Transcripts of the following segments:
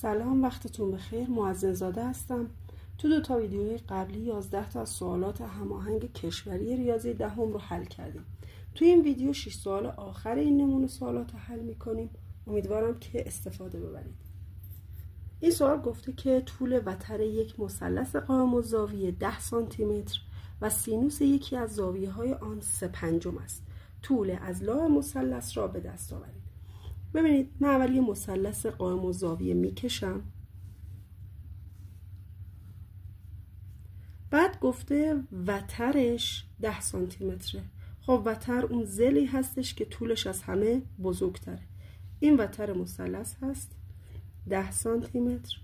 سلام، وقتتون بخیر. معزز زاده هستم. تو 2 ویدیوی قبلی 11 تا از سوالات هماهنگ کشوری ریاضی دهم رو حل کردیم. تو این ویدیو 6 سوال آخر این نمونه سوالات رو حل میکنیم. امیدوارم که استفاده ببرید. این سوال گفته که طول وتر یک مثلث قائم الزاویه 10 سانتی متر و سینوس یکی از زاویه‌های آن 3/5 است. طول اضلاع مثلث را به دست آورید. ببینید، من اول یه مثلث قائم الزاویه میکشم. بعد گفته وترش 10 سانتی متره. خب وتر اون ضلعی هستش که طولش از همه بزرگتره. این وتر مثلث هست 10 سانتی متر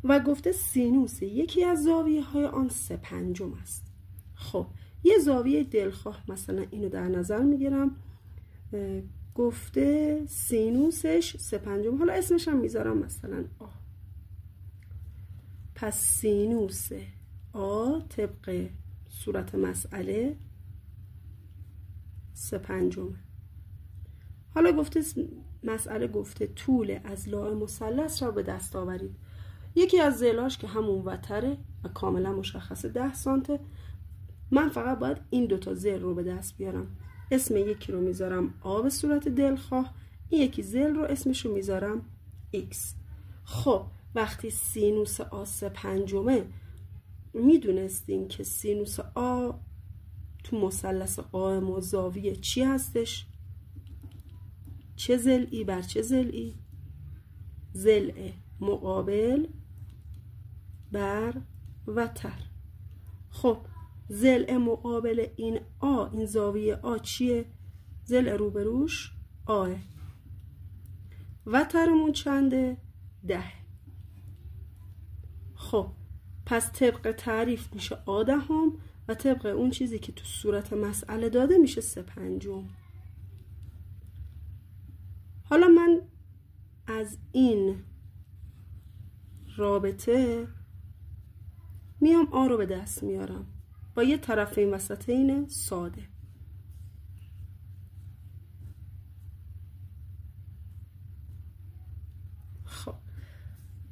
و گفته سینوس یکی از زاویه های آن 3/5 است. خب یه زاویه دلخواه مثلا اینو در نظر میگیرم. گفته سینوسش 3/5. حالا اسمش هم میذارم مثلا آ. پس سینوس آ طبق صورت مسئله 3/5. حالا گفته مسئله گفته طول اضلاع مثلث را به دست آورید. یکی از ضلعاش که همون وتره و کاملا مشخصه 10 سانته. من فقط باید این 2 ضلع رو به دست بیارم. اسم یکی رو میذارم آ به صورت دلخواه، این یکی ضلع رو اسمش رو میذارم x. خب وقتی سینوس آ 3/5 میدونستیم که سینوس آ تو مثلث قائم الزاویه چی هستش؟ چه ضلعی بر چه ضلعی؟ ضلع مقابل بر وتر. خب ضلع مقابل این آ، این زاویه آ چیه؟ ضلع روبروش آه. وترمون چنده؟ 10. خب پس طبق تعریف میشه آ 10 و طبق اون چیزی که تو صورت مسئله داده میشه 3/5. حالا من از این رابطه میام آ رو به دست میارم با یه طرفین وسطین ساده. خب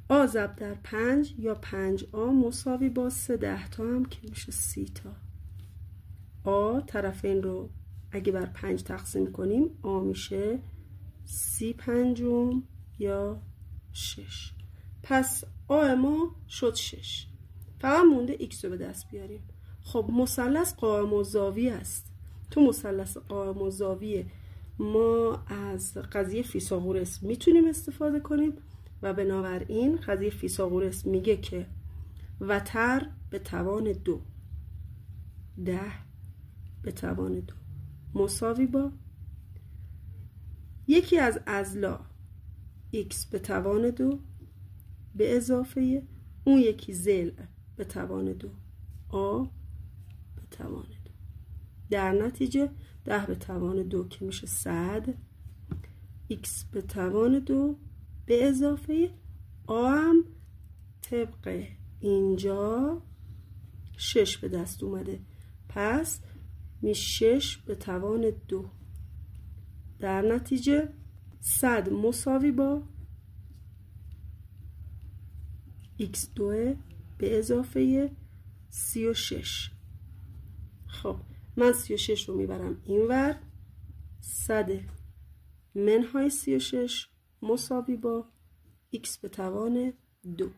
آ ضرب در 5 یا 5 آ مساوی با 3/10 هم که میشه 30 تا. آ طرفین رو اگه بر 5 تقسیم کنیم آ میشه 30/5 یا 6. پس آ ما شد 6. فقط مونده x رو به دست بیاریم. خب مثلث قائم الزاویه است. تو مثلث قائم الزاویه ما از قضیه فیثاغورس میتونیم استفاده کنیم و بنابراین قضیه فیثاغورس میگه که وتر به توان 2 10 به توان 2 مساوی با یکی از اضلاع x به توان 2 به اضافه اون یکی ضلع به توان 2 آ به توان 2. در نتیجه 10 به توان 2 که میشه 100 x به توان 2 به اضافه آ هم طبق اینجا 6 به دست اومده. پس میشه 6 به توان 2. در نتیجه 100 مساوی با x2 به اضافه 36. خب من 36 رو میبرم اینور. 100 منهای 36 مساوی با x به توان 2.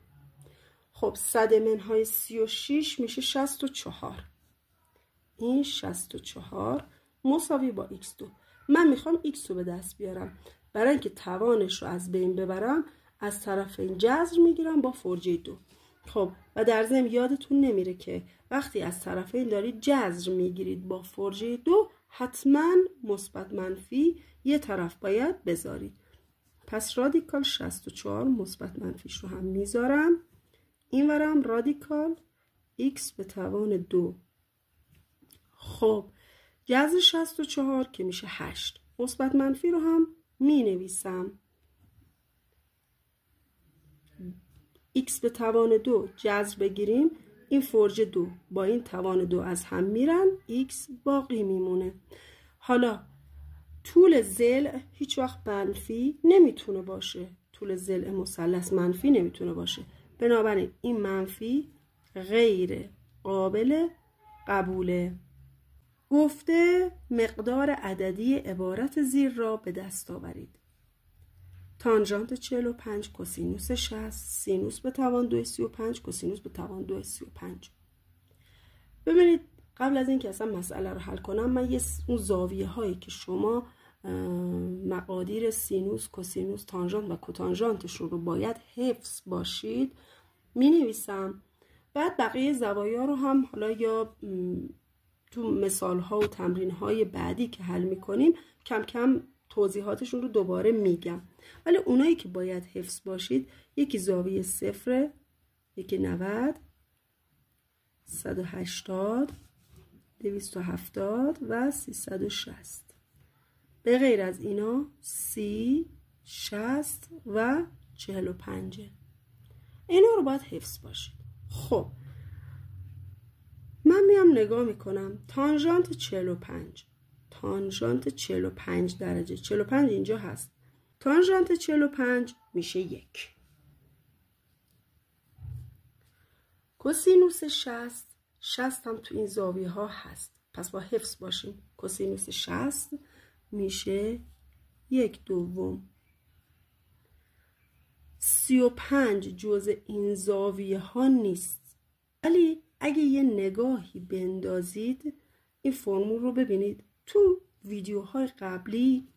خب 100 منهای 36 میشه 64. این 64 مساوی با x2. من میخوام x رو به دست بیارم. برای اینکه توانش رو از بین ببرم از طرف این جذر میگیرم با فرجه 2. خب و در ضمن یادتون نمیره که وقتی از طرف این دارید جذر میگیرید با فرجه 2 حتما مثبت منفی یه طرف باید بذارید. پس رادیکال 64 مثبت منفیش رو هم میذارم. اینورم رادیکال x به توان 2. خب جذر 64 که میشه 8. مثبت منفی رو هم می نویسم. x به توان 2 جذر بگیریم، این فرج 2 با این توان 2 از هم میرن، x باقی میمونه. حالا طول ضلع هیچ وقت منفی نمیتونه باشه. طول ضلع مثلث منفی نمیتونه باشه. بنابراین این منفی غیر قابل قبوله. گفته مقدار عددی عبارت زیر را به دست آورید. تانژانت 45 کوسینوس 60 سینوس به توان 2 35 کوسینوس به توان 2 35. ببینید قبل از اینکه اصلا مسئله رو حل کنم من اون زاویه هایی که شما مقادیر سینوس، کوسینوس، تانژانت و کوتانژانتشون رو باید حفظ باشید می نویسم. بعد بقیه زوایا رو هم حالا یا تو مثال ها و تمرین های بعدی که حل می کنیم کم کم توضیحاتشون رو دوباره میگم. ولی اونایی که باید حفظ باشید یکی زاویه 0، یکی 90، 180، 270 و 360. به غیر از اینا 30، 60 و 45. اینا رو باید حفظ باشید. خب من میام نگاه میکنم تانژانت 45. تانژانت 45 درجه، 45 اینجا هست. تانژانت 45 میشه 1. کوسینوس 60 هم تو این زاویه ها هست، پس با حفظ باشیم. کوسینوس 60 میشه 1/2. 35 جزء این زاویه ها نیست، ولی اگه یه نگاهی بندازید این فرمول رو ببینید. تو ویدیوهای قبلی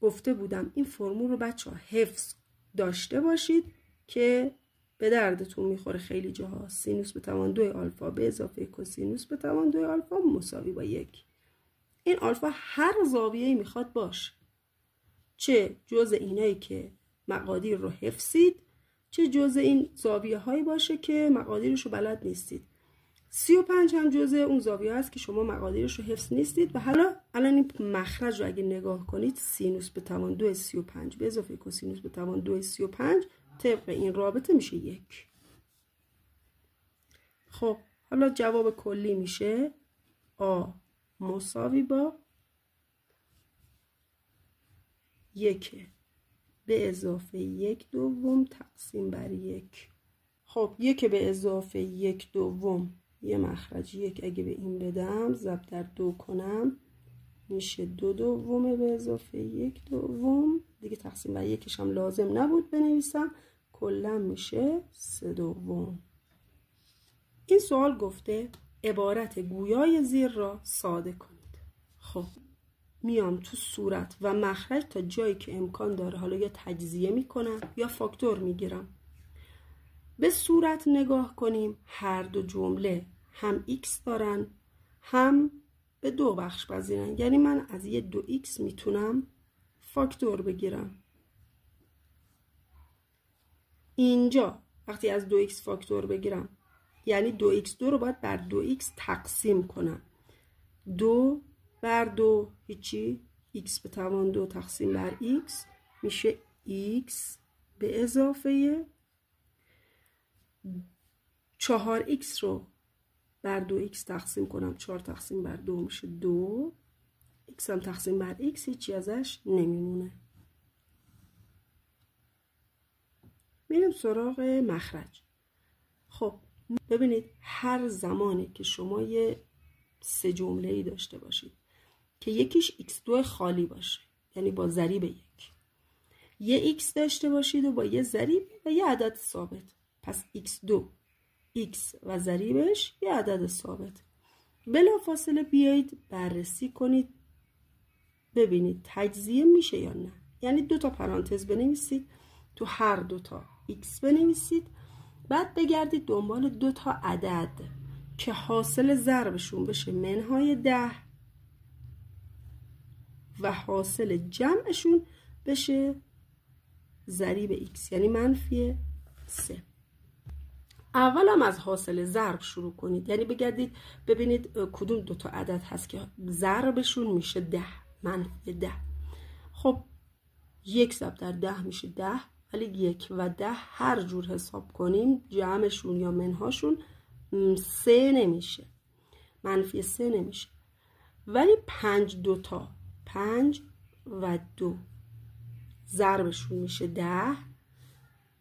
گفته بودم این فرمول رو بچه‌ها حفظ داشته باشید که به دردتون میخوره خیلی جاها. سینوس به توان 2 آلفا به اضافه کوسینوس به توان 2 آلفا مساوی با 1. این آلفا هر زاویه‌ای میخواد باشه، چه جزء اینایی که مقادیر رو حفظید، چه جزء این زاویه هایی باشه که مقادیرش رو بلد نیستید. 35 هم جزء اون زاویه هست که شما مقادیرش رو حفظ نیستید. و حالا الان این مخرج رو اگه نگاه کنید، سینوس به توان 2 35 به اضافه کوسینوس به توان 2 35 طبق این رابطه میشه 1. خب حالا جواب کلی میشه آ مساوی با 1 به اضافه 1/2 تقسیم بر 1. خب 1 به اضافه 1/2 یه مخرج 1 اگه به این بدم ضرب در 2 کنم میشه 2/2 به اضافه 1/2 دیگه، تقسیم بر 1ش هم لازم نبود بنویسم، کلا میشه 3/2. این سوال گفته عبارت گویای زیر را ساده کنید. خب میام تو صورت و مخرج تا جایی که امکان داره حالا یا تجزیه میکنم یا فاکتور میگیرم. به صورت نگاه کنیم، هر دو جمله هم x دارن هم به 2 بخش پذیرن، یعنی من از یه 2x میتونم فاکتور بگیرم. اینجا وقتی از 2x فاکتور بگیرم یعنی 2x2 رو باید بر 2x تقسیم کنم. 2 بر 2 هیچی، x به توان 2 تقسیم بر x میشه x به اضافه 4x رو بر 2x تقسیم کنم، 4 تقسیم بر 2 میشه 2، x هم تقسیم بر x هیچی ازش نمیمونه. میریم سراغ مخرج. خب ببینید هر زمانی که شما یه 3 جمله‌ای داشته باشید که یکیش x2 خالی باشه یعنی با ضریب 1، یه x داشته باشید و با یه ضریب و یه عدد ثابت، پس x2 x و ضریبش یه عدد ثابت. بلافاصله بیایید بررسی کنید ببینید تجزیه میشه یا نه. یعنی 2 تا پرانتز بنویسید، تو هر 2 تا x بنویسید، بعد بگردید دنبال 2 تا عدد که حاصل ضربشون بشه منهای 10 و حاصل جمعشون بشه ضریب x یعنی منفی 3. اول هم از حاصل ضرب شروع کنید، یعنی بگردید ببینید کدوم 2 تا عدد هست که ضربشون میشه 10 منفی 10. خب 1 ضرب در 10 میشه 10، ولی 1 و 10 هر جور حساب کنیم جمعشون یا منهاشون 3 نمیشه، منفی 3 نمیشه. ولی 5 2 تا 5 و 2 ضربشون میشه 10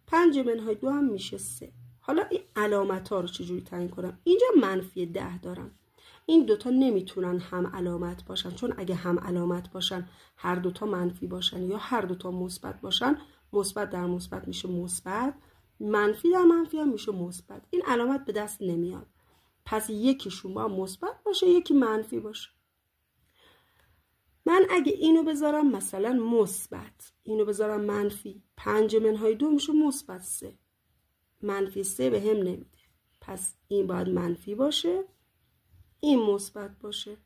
5 منهای 2 هم میشه 3. حالا این علامت ها رو چجوری تعیین کنم؟ اینجا منفی 10 دارم. این دوتا نمیتونن هم علامت باشن، چون اگه هم علامت باشن هر دوتا منفی باشن یا هر دوتا مثبت باشن، مثبت در مثبت میشه مثبت، منفی در منفی هم میشه مثبت. این علامت به دست نمیاد. پس یکیشون با مثبت باشه، یکی منفی باشه. من اگه اینو بذارم مثلا مثبت، اینو بذارم منفی، 5 منهای 2 میشه مثبت 3، منفی 3 به هم نمیده. پس این باید منفی باشه، این مثبت باشه.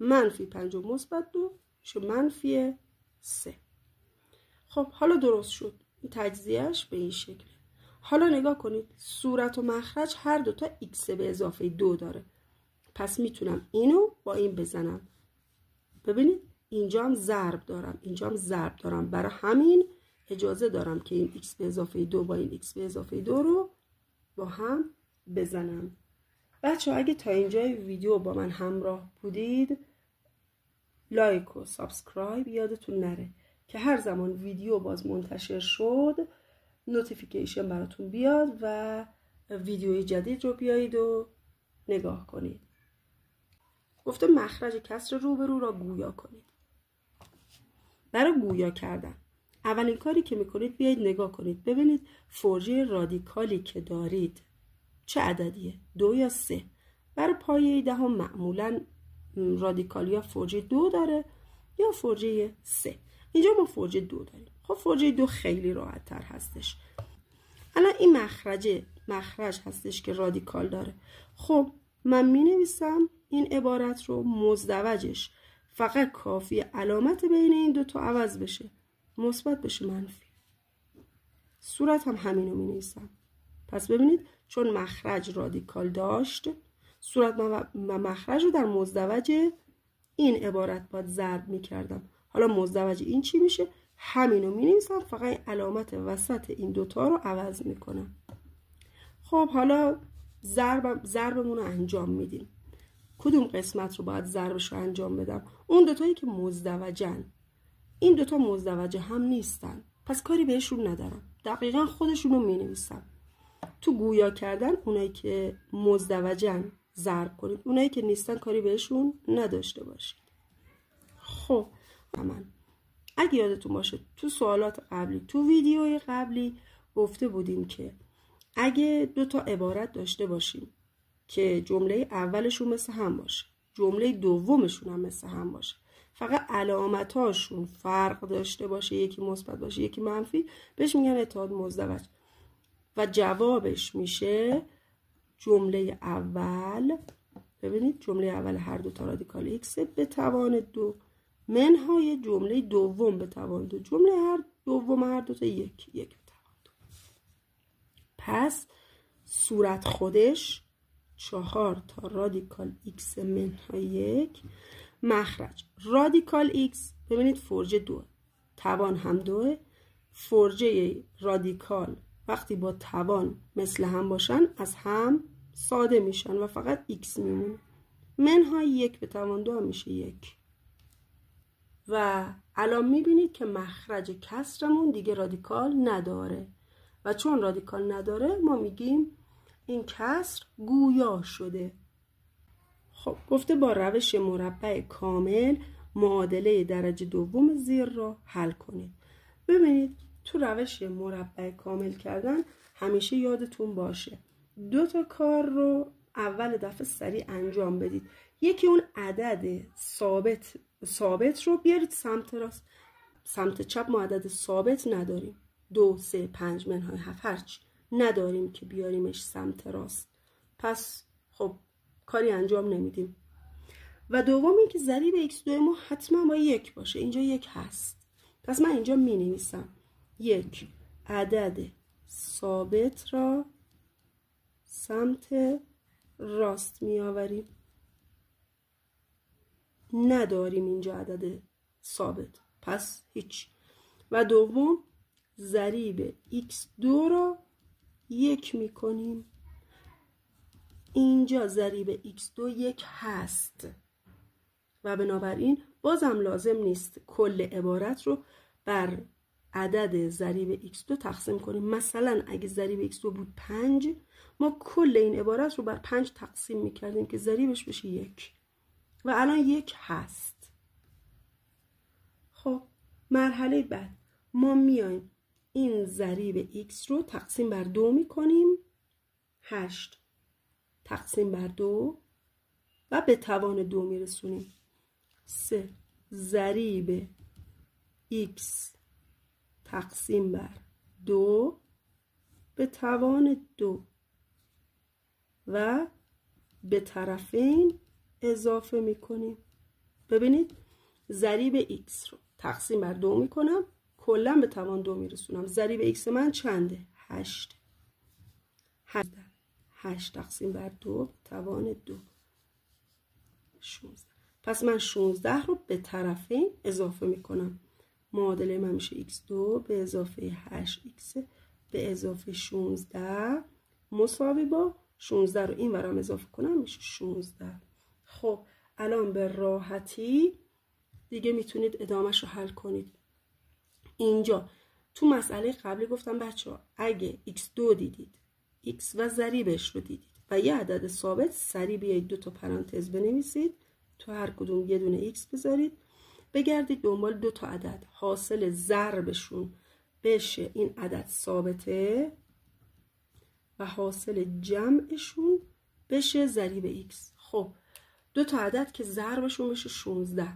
منفی 5 و مثبت 2 میشه منفی 3. خب حالا درست شد. این تجزیهش به این شکل. حالا نگاه کنید، صورت و مخرج هر دوتا x به اضافه 2 داره. پس میتونم اینو با این بزنم. ببینید اینجا هم ضرب دارم، اینجا هم ضرب دارم. برای همین اجازه دارم که این x به اضافه 2 با این x به اضافه 2 رو با هم بزنم. بچه اگه تا اینجای ویدیو با من همراه بودید، لایک و سابسکرایب یادتون نره که هر زمان ویدیو باز منتشر شد نوتیفیکیشن براتون بیاد و ویدیوی جدید رو بیایید و نگاه کنید. گفته مخرج کسر روبرو را گویا کنید. برای گویا کردن اولین کاری که میکنید بیایید نگاه کنید، ببینید فرضیه رادیکالی که دارید چه عددیه؟ 2 یا 3. برای پایه دهم معمولا رادیکال یا فرضیه 2 داره یا فرضیه 3. اینجا ما فرضیه 2 داریم. خب فرضیه 2 خیلی راحت تر هستش. الان این مخرج هستش که رادیکال داره. خب من می نویسم این عبارت رو مزدوجش فقط کافی علامت بین این دوتا عوض بشه، مثبت بشه منفی. صورت هم همینو می نویسم. پس ببینید چون مخرج رادیکال داشت، صورت و مخرج رو در مزدوج این عبارت باید ضرب می کردم. حالا مزدوج این چی میشه؟ همینو می نویسم، فقط علامت وسط این دوتا رو عوض می کنم. خب حالا ضربمون رو انجام میدیم. کدوم قسمت رو باید ضربش رو انجام بدم؟ اون دوتایی که مزدوجن. این دوتا مزدوجه هم نیستن، پس کاری بهشون ندارم، دقیقا خودشون رو می نویسم. تو گویا کردن اونایی که مزدوجن ضرب کنید، اونایی که نیستن کاری بهشون نداشته باشید. خب من اگه یادتون باشه تو سوالات قبلی، تو ویدیوی قبلی گفته بودیم که اگه دو تا عبارت داشته باشیم که جمله اولشون مثل هم باشه، جمله دومشون هم مثل هم باشه، فقط علامتاشون فرق داشته باشه، یکی مثبت باشه یکی منفی، بهش میگن اتحاد مزدوج و جوابش میشه جمله اول. ببینید جمله اول هر دو تا رادیکال x به توان 2 منهای جمله دوم به توان 2، جمله دوم هر دو تا یک به توان 2. پس صورت خودش 4 تا رادیکال x منهای 1. مخرج رادیکال x، ببینید فرضیه 2 توان هم 2، فرضیه رادیکال وقتی با توان مثل هم باشن از هم ساده میشن و فقط x میمونه. منهای 1 به توان 2 هم میشه 1. و الان میبینید که مخرج کسرمون دیگه رادیکال نداره و چون رادیکال نداره ما میگیم این کسر گویا شده. خب گفته با روش مربع کامل معادله درجه دوم زیر را حل کنید. ببینید تو روش مربع کامل کردن همیشه یادتون باشه 2 تا کار رو اول دفعه سریع انجام بدید. یکی اون عدد ثابت رو بیارید سمت راست، سمت چپ ما عدد ثابت نداریم، 2 3 5 منهای 7 هرچی نداریم که بیاریمش سمت راست، پس خب کاری انجام نمیدیم. و دوم این که ضریب x2 ما حتما با 1 باشه، اینجا 1 هست، پس من اینجا می نویسم 1 عدد ثابت را سمت راست می آوریم. نداریم اینجا عدد ثابت، پس هیچ. و دوم ضریب x2 را 1 می کنیم. اینجا ضریب x2 1 هست و بنابراین بازم لازم نیست کل عبارت رو بر عدد ضریب x2 تقسیم کنیم. مثلا اگه ضریب x2 بود 5، ما کل این عبارت رو بر 5 تقسیم میکردیم که ضریبش بشه 1 و الان 1 هست. خب مرحله بعد ما میایم این ضریب x رو تقسیم بر 2 میکنیم. 8 تقسیم بر 2 و به توان 2 میرسونیم. 3 ضریب x تقسیم بر 2 به توان 2 و به طرفین اضافه میکنیم. ببینید ضریب x رو تقسیم بر 2 میکنم، کلا به توان 2 میرسونم. ضریب x من چنده؟ 8. 8 تقسیم بر 2 به توان 2 16. پس من 16 رو به طرفین اضافه میکنم. معادله من میشه x2 به اضافه 8x به اضافه 16 مساوی با 16 رو این ورم اضافه کنم میشه 16. خب الان به راحتی دیگه میتونید ادامهش رو حل کنید. اینجا تو مسئله قبلی گفتم بچه ها اگه x2 دیدید، x و ضریبش رو دیدید و یه عدد ثابت، سریع بیایید 2 تا پرانتز بنویسید، تو هر کدوم یه دونه x بذارید، بگردید دنبال 2 تا عدد، حاصل ضربشون بشه این عدد ثابته و حاصل جمعشون بشه ضریب x. خب 2 تا عدد که ضربشون بشه 16،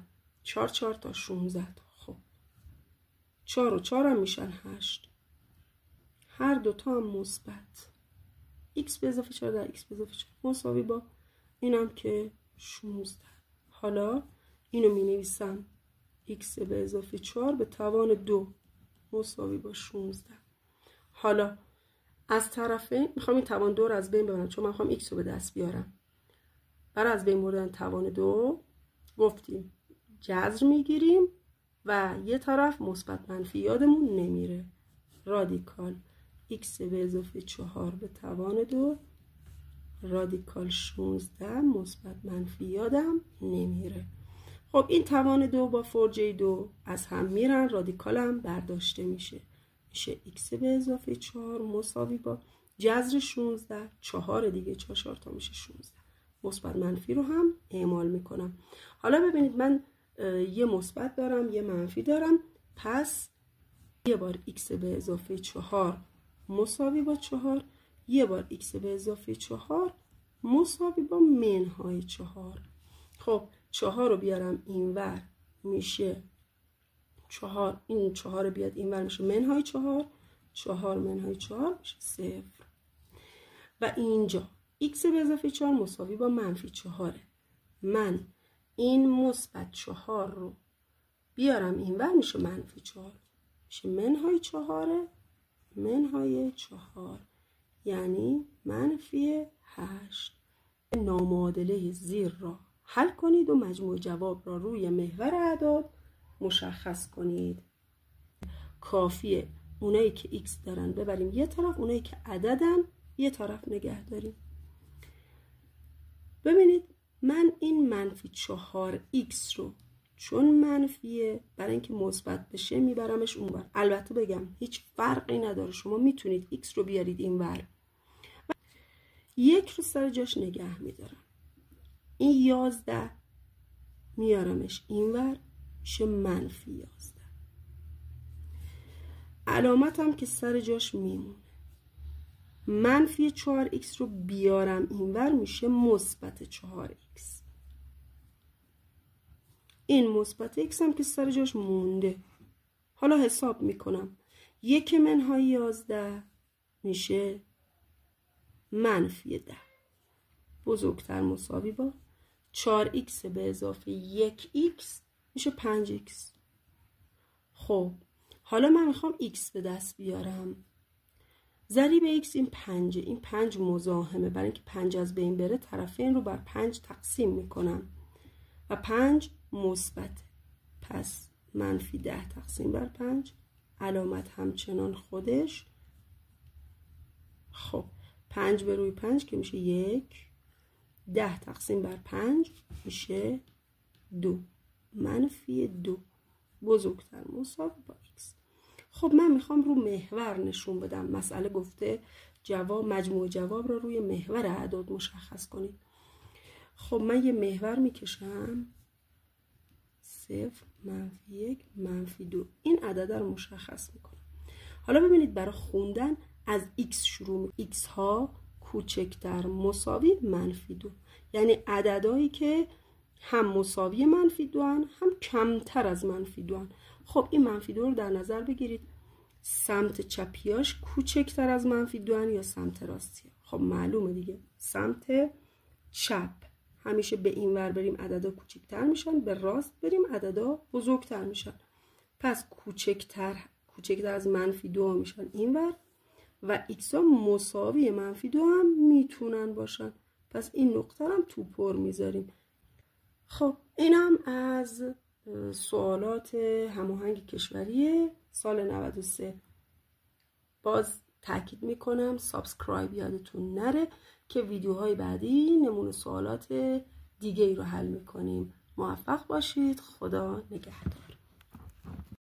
4 4 تا 16. خب 4 و 4 هم میشن 8، هر 2 تا هم مثبت. x به اضافه 4 در x به اضافه 4 مساوی با اینم که 16. حالا اینو می نویسم x به اضافه 4 به توان 2 مساوی با 16. حالا از طرفین میخوام این توان 2 رو از بین ببرم، چون من میخوام x رو به دست بیارم. برای از بین بردن توان 2 گفتیم جذر میگیریم و یه طرف مثبت منفی یادمون نمیره. رادیکال x به اضافه 4 به توان 2 رادیکال 16 مثبت منفی یادم نمیره. خب این توان 2 با فرجه 2 از هم میرن، رادیکال هم برداشته میشه x به اضافه 4 مساوی با جذر 16 4 دیگه 4 تا میشه 16. مثبت منفی رو هم اعمال میکنم. حالا ببینید من یه مثبت دارم یه منفی دارم، پس یه بار x به اضافه 4 مساوی با 4، یه بار x به اضافه 4 مساوی با منهای 4. خب 4 رو بیارم اینور میشه 4، این 4 رو بیاد اینور میشه منهای 4، 4 منهای 4 میشه 0. و اینجا x به اضافه 4 مساوی با منفی 4. من این مثبت 4 رو بیارم اینور میشه منفی 4، میشه منهای 4 منهای 4 یعنی منفی 8. نامعادله زیر را حل کنید و مجموع جواب را روی محور اعداد مشخص کنید. کافیه اونایی که x دارن ببریم یه طرف، اونایی که عددن یه طرف نگه داریم. ببینید من این منفی 4x رو چون منفیه برای اینکه مثبت بشه میبرمش اونور. البته بگم هیچ فرقی نداره، شما میتونید x رو بیارید اینور، یک رو سر جاش نگه میدارم. این 11 میارمش اینور میشه منفی 11. علامتم که سر جاش میمونه. منفی 4x رو بیارم اینور میشه مثبت 4x. این مثبت x هم که سر جاش مونده. حالا حساب میکنم. 1 منهای 11 میشه منفی 10 بزرگتر مساوی با 4x به اضافه 1x میشه 5x. خب حالا من میخوام x به دست بیارم. ضریب x این 5، این 5 مزاحمه، برای اینکه 5 از بین بره طرفین رو بر 5 تقسیم میکنم و 5 مثبت، پس منفی 10 تقسیم بر 5 علامت همچنان خودش. خب 5 به روی 5 که میشه 1، 10 تقسیم بر 5 میشه 2 منفی 2 بزرگتر مساوی با x. خب من میخوام رو محور نشون بدم. مسئله گفته جواب، مجموع جواب رو روی محور اعداد مشخص کنید. خب من یه محور میکشم 0 - 1 - 2. این عدد رو مشخص میکنم. حالا ببینید برای خوندن از x شروع می. x ها کوچکتر مساوی -2، یعنی عددهایی که هم مساوی -2 هم کمتر از -2 هن. خب این -2 رو در نظر بگیرید، سمت چپیاش کوچکتر از -2 هن یا سمت راستی. خب معلومه دیگه سمت چپ همیشه به این ور بریم عددا کوچکتر میشن، به راست بریم عددا بزرگتر میشن. پس کوچکتر از -2 میشن این ور و x ها مساوی -2 هم میتونن باشن. پس این نقطه هم تو پر میذاریم. خب اینم از سوالات هماهنگ کشوری سال 93. باز تاکید میکنم سابسکرایب یادتون نره که ویدیوهای بعدی نمونه سوالات دیگه ای رو حل میکنیم. موفق باشید. خدا نگهدار.